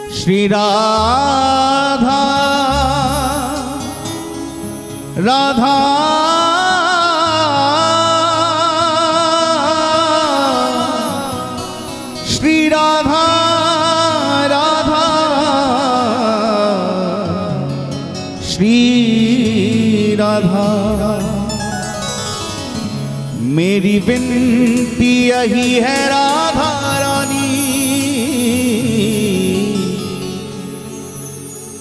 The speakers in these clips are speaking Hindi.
श्री राधा राधा श्री राधा राधा श्री राधा। मेरी विनती यही है राधा रानी,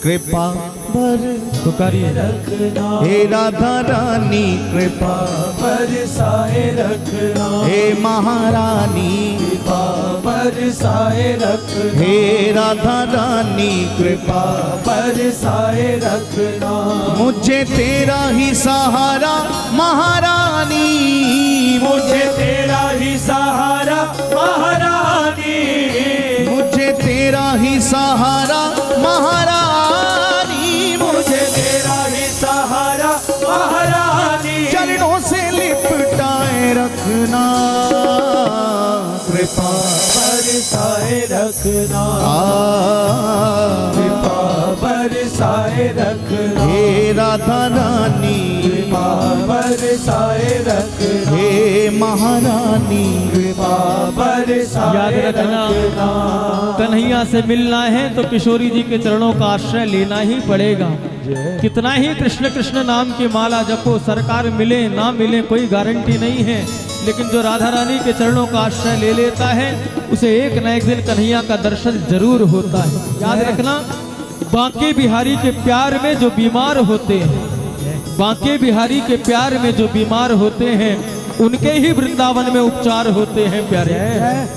कृपा पुकारिए रखना हे राधा रानी, कृपा बरसाए रखना हे महारानी, कृपा बरसाए रखना हे राधा रानी, कृपा बरसाए रखना। मुझे तेरा ही सहारा महारानी, मुझे तेरा ही सहारा महारानी, मुझे तेरा ही सहारा महारानी, मुझे तेरा ही सहारा महारानी। चरणों से लिपटाए रखना, कृपा बरसाए रखना कृपा बरसाए रखना हे राधा रानी, कृपा बरसाए रखना हे महारानी, कृपा बरसाए याद रखना, कन्हैया से मिलना है तो किशोरी जी के चरणों का आश्रय लेना ही पड़ेगा। कितना ही कृष्ण कृष्ण नाम की माला जपो, सरकार मिले ना मिले कोई गारंटी नहीं है, लेकिन जो राधा रानी के चरणों का आश्रय ले लेता है उसे एक न एक दिन कन्हैया का दर्शन जरूर होता है। याद रखना, बांके बिहारी के प्यार में जो बीमार होते हैं, बांके बिहारी के प्यार में जो बीमार होते हैं उनके ही वृंदावन में उपचार होते हैं प्यारे,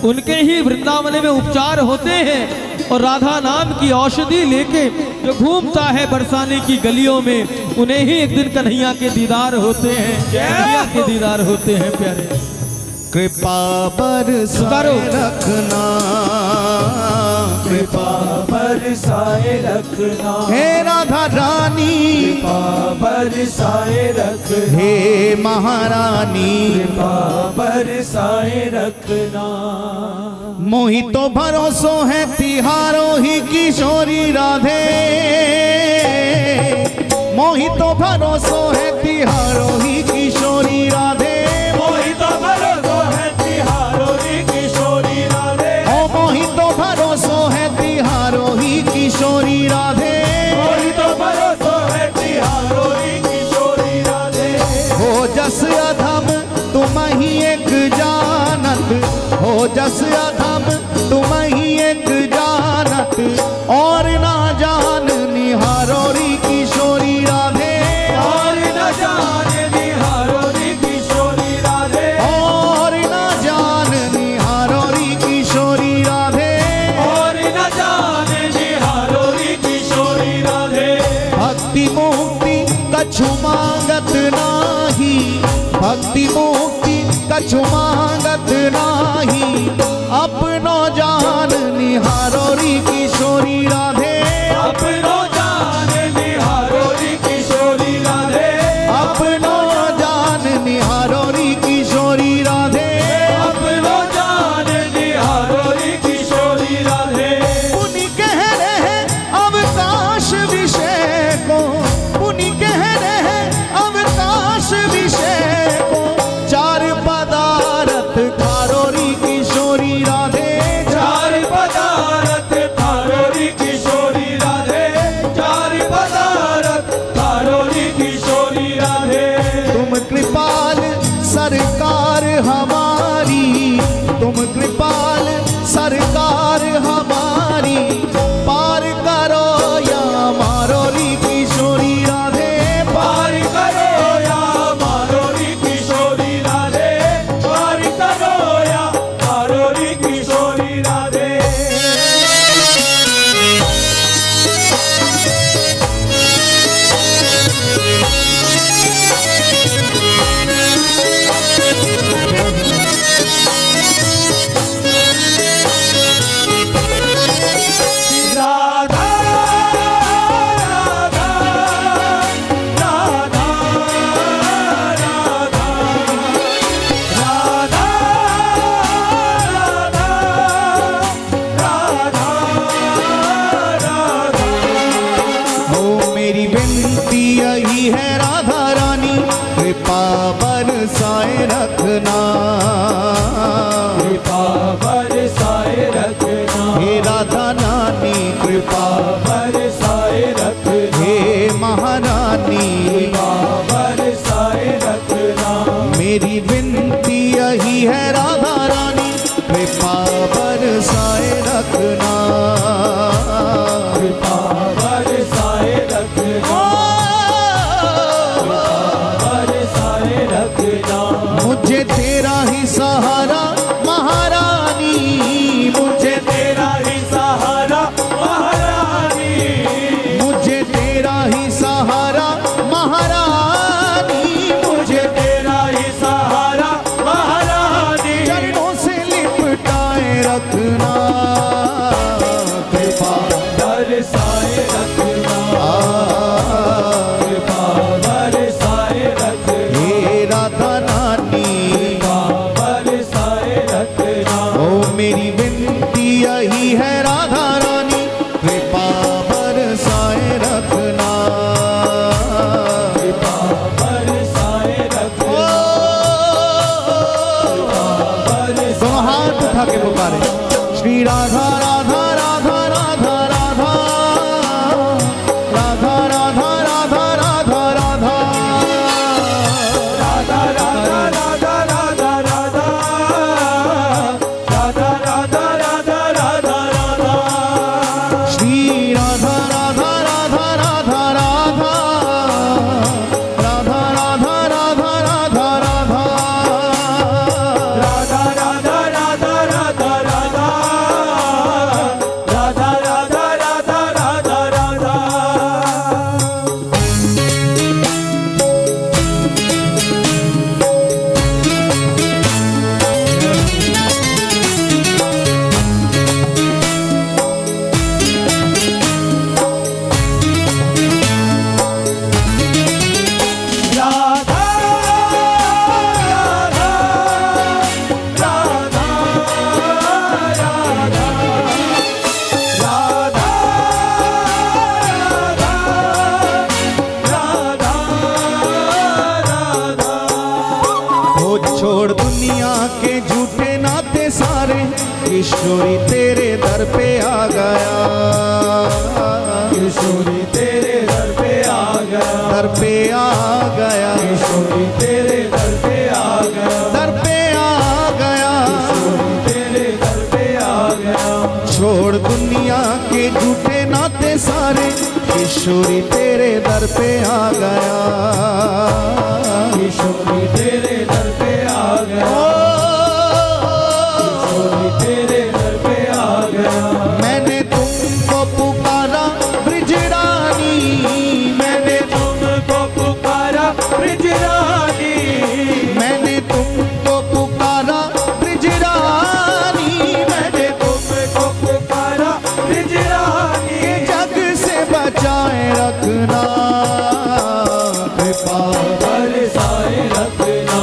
उनके ही वृंदावन में उपचार होते हैं। और राधा नाम की औषधि लेके जो घूमता है बरसाने की गलियों में, उन्हें ही एक दिन कन्हैया के दीदार होते हैं, कन्हैया के दीदार होते हैं प्यारे। कृपा बरसाए रखना, कृपा बरसाए रखना हे राधा रानी, कृपा बरसाए रखना हे महारानी, कृपा बरसाए रखना। मोहि तो भरोसो है तिहारो ही किशोरी राधे, मोहि तो भरोसो है तिहारो ही किशोरी राधे, मोहि तो भरोसो है तिहारो ही किशोरी राधे, ओ मोहि तो भरोसो है तिहारो ही किशोरी राधे, मोहि तो भरोसो है तिहारो ही किशोरी राधे। हो जस अधम तुम ही एक जानत, हो जस अधम तुम ही एक जानत, और ना जान निहारोरी किशोरी राधे, और न जाने निहारोरी किशोरी राधे, और ना जान निहारोरी किशोरी राधे, और न जाने निहारोरी किशोरी राधे। भक्ति मुक्ति कछु मांगत नाही, भक्ति मुक्ति कछु मांगत नाही, अपनो जान निहारोरी किशोरी राधे, अपनो जाने निहारोरी किशोरी राधे, अपनो जान निहारोरी किशोरी राधे, अपनो जाने निहारोरी किशोरी राधे। पुनि कह रहे अवकाश विषय को, पुनि कह रहे अवकाश विषय को, चार पदार्थ खारोरी किशोरी राधे, चार पदार्थ खारोरी किशोरी कृपा बरसाए रखना, कृपा बरसाए रखना, हे राधा रानी कृपा बरसाए रखना, हे महारानी कृपा बरसाए रखना, मेरी विनती यही है राधा रानी कृपा बरसाए रखना, कृपा बरसाए रखना, बरसाए रखना, मुझे तेरा ही सहारा महारानी, मुझे तेरा ही सहारा महारानी, मुझे तेरा ही सहारा महारानी, मुझे तेरा ही सहारा महारानी, चरणों से लिपटाए रखना, कृपा बरसाए रखना, कृपा बरसाए रखना, हे राधा रानी कृपा बरसाए रखना, ओ मेरी विनती यही है राधा रानी कृपा बरसाए रखना, कृपा बरसाए रखना, दोनों हाथ उठा के पुकारे श्री राधा राधा राधा राधा राधा राधा राधा राधा राधा राधा राधा राधा राधा राधा राधा, राधा राधा राधा राधा राधा, श्री राधा राधा राधा राधा राधा राधा राधा राधा राधा राधा राधा राधा राधा राधा राधा, राधा राधा राधा राधा राधा, राधा राधा राधा राधा, राधा राधा राधा, वो छोड़ दुनिया के झूठे नाते सारे किशोरी तेरे दर पे आ गया, किशोरी तेरे दर पे आ गया, दर पे आ गया, किशोरी तेरे दर पे आ गया, दर पे आ गया, किशोरी तेरे दर पे आ गया, छोड़ दुनिया के झूठे नाते सारे किशोरी तेरे दर पे आ गया, किशोरी तेरे दर पे आ गया, किशोरी तेरे दर पे आ गया, मैंने तुमको पुकारा ब्रिज रानी, मैंने तुमको पुकारा ब्रिज रानी, मैंने तुमको पुकारा ब्रिज रानी, मैंने तुमको पुकारा ब्रिज रानी, जग से बचाए रखना, कृपा बरसाए रखना,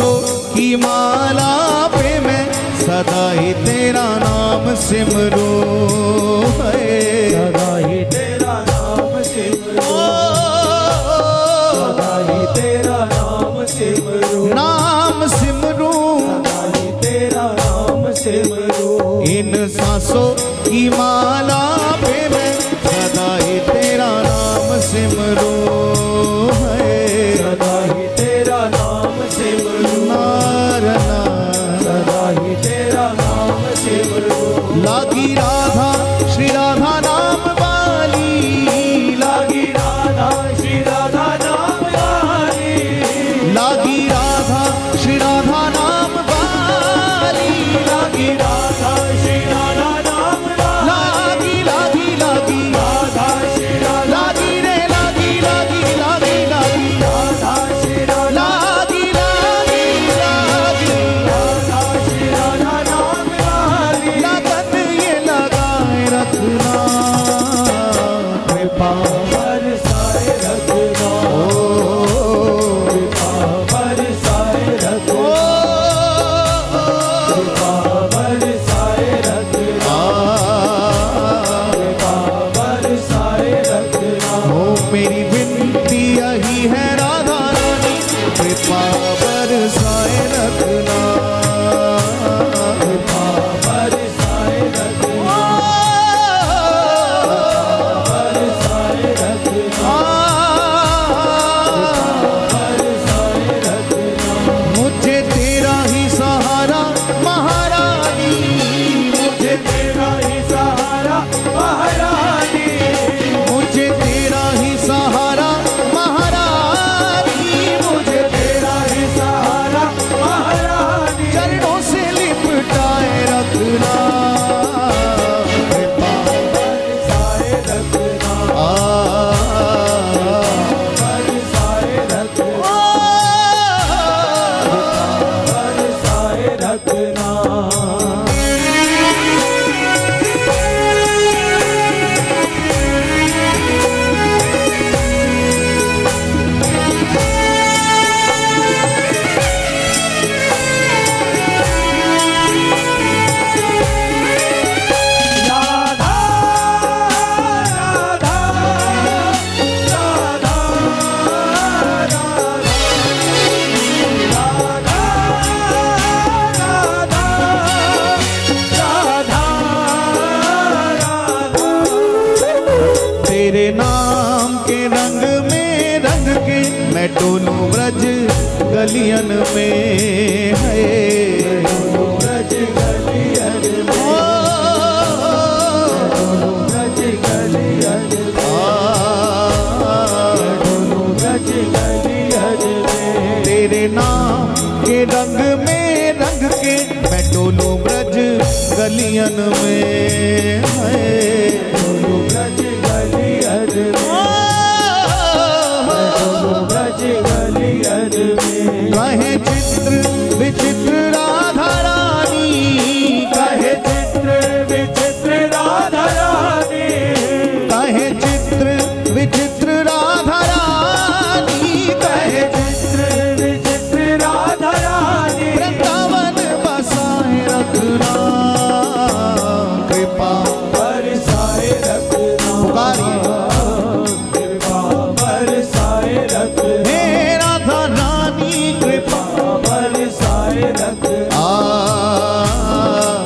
सांसों की माला पे मैं सदा ही तेरा नाम सिमरूं, सदा ही तेरा नाम सिमरूं, सदा ही तेरा नाम सिमरूं, नाम सिमरूं, सदा ही तेरा नाम सिमरूं। इन सांसों की माला पे मैं सदा ही तेरा नाम सिमरूं, सदा ही तेरा नाम सिमरूं, नारना सदा ही तेरा नाम सिमरूं। लागी राधा श्री राधा नाम वाली, लागी राधा श्री राधा नाम वाली, लागी राधा श्री राधा नाम वाली, लागी राधा श्री राधा नाम वाली, लागी लागी लागी राधा श्री राधा, लागी रे लागी लागी लागी लागी राधा श्री राधा, लागी लागी लागी राधा श्री राधा नाम वाली। लगन ये लगाए रखना, कृपा बरसाए रखना, कृपा बरसाए रखना, कृपा बरसाए रखना, कृपा बरसाए रखना। ओ मेरी विनती यही है राधा रानी, कृपा बरसाए रखना, कृपा बरसाए रखना, बरसाए रखना, बरसाए रखना। मुझे तेरा ही सहारा महारानी, मुझे तेरा ही सहारा महारानी, मुझे तेरा ही सहारा महारानी, मुझे तेरा ही सहारा महारानी। चरणों से लिपटाए रखना, कृपा बरसाए रखना, बरसाए रखना, बरसाए रखना। राधा राधा राधा राधा तेरे नाम के रंग में रंग के मैं डोलूं ब्रज गलियन में है, ब्रज गलियन में, ब्रज गलियन में, ब्रज गलियन में। तेरे नाम के रंग में रंग के मैं डोलूं ब्रज गलियन में है, ब्रज गलियन में, ब्रज गलियन में। कहे चित्र विचित्र राधा रानी, कहे चित्र विचित्र राधा रानी, कहे चित्र विचित्र राधा रानी, कहे चित्र विचित्र राधा रानी। वृंदावन बसाए रखना, कृपा बरसाए रखना, पुकारिए कृपा बरसाए रखना, हे राधा रानी कृपा बरसाए रखना,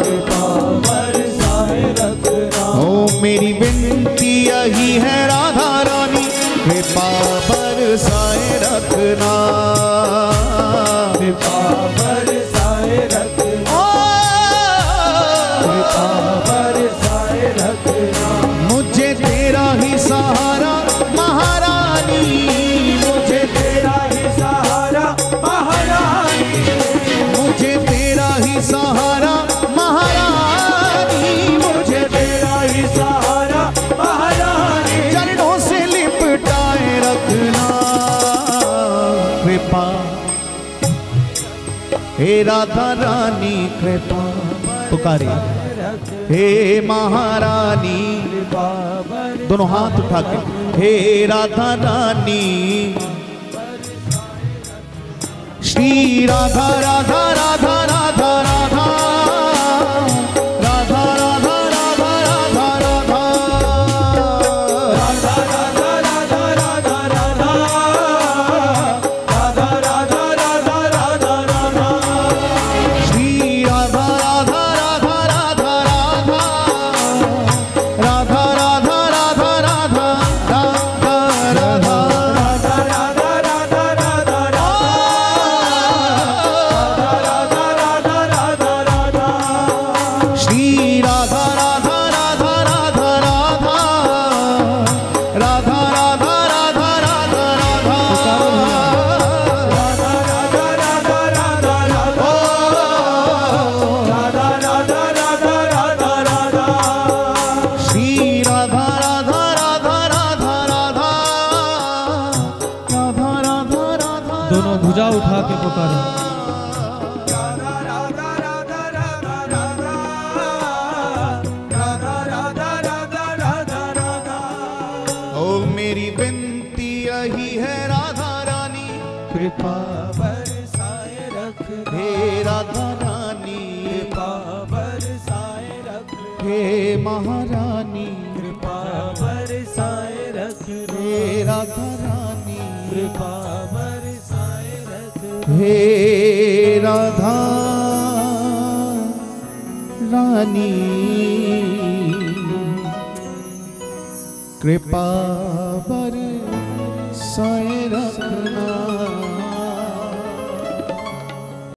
कृपा बरसाए रखना। ओ मेरी विनती यही है राधा रानी, कृपा बरसाए रखना, कृपा बरसाए रखना, कृपा बरसाए रखना। मुझे तेरा ही सहारा महारानी, मुझे तेरा ही सहारा महारानी, मुझे तेरा ही सहारा महारानी, मुझे तेरा ही सहारा महारानी। चरणों से लिपटाए रखना, कृपा हे राधा रानी कृपा, पुकारिए हे महारानी, दोनों हाथ उठा के हे राधा रानी, श्री राधा राधा राधा राधा राधा राधा राधा राधा राधा राधा श्री राधा राधा राधा राधा राधा राधा राधा राधा राधा श्री राधा राधा राधा राधा राधा राधा राधा राधा राधा श्री राधा राधा राधा राधा राधा राधा राधा राधा दोनों भुजा उठा के पुकारे। ओ मेरी विनती यही है राधा रानी कृपा बरसाए रख हे राधा रानी कृपा बरसाए रख हे महारानी कृपा बरसाए रख हे राधा रानी कृपा बरसाए रख हे राधा रानी कृपा बरसाए रख